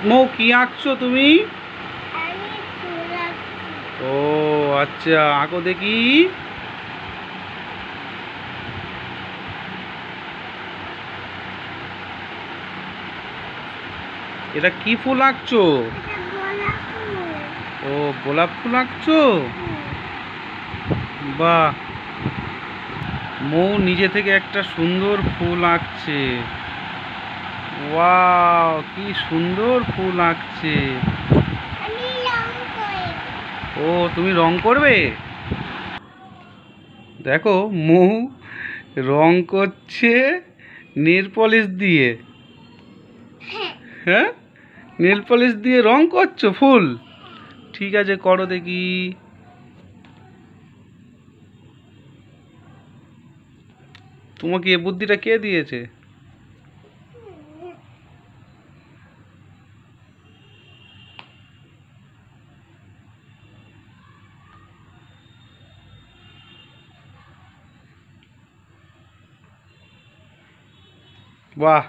মৌ কি আঁকছো তুমি? ও আচ্ছা, আঁকো দেখি। এটা কি ফুল আঁকছো? ও গোলাপ ফুল আঁকছো। বাহ, মৌ নিজে থেকে একটা সুন্দর ফুল আঁকছে। ওয়াও, কি সুন্দর ফুল আঁকছে। ও তুমি রং করবে? দেখো মৌ রং করছে নেল পলিশ দিয়ে। হ্যাঁ, নেল পলিশ দিয়ে রং করছো ফুল? ঠিক আছে, করো দেখি। তোমাকে এ বুদ্ধিটা কে দিয়েছে? বাহ,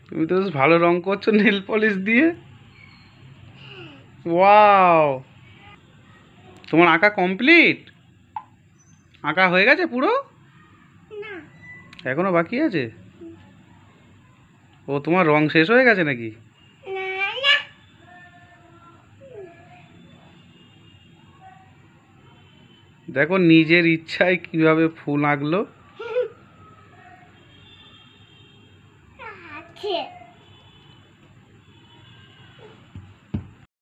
তুমি তো বেশ ভালো রং করছো নেল পলিশ দিয়ে। ওয়াও, তোমার আঁকা কমপ্লিট? আঁকা হয়ে গেছে পুরো? এখনো বাকি আছে? ও তোমার রং শেষ হয়ে গেছে নাকি? দেখো নিজের ইচ্ছায় কিভাবে ফুল আঁকলো।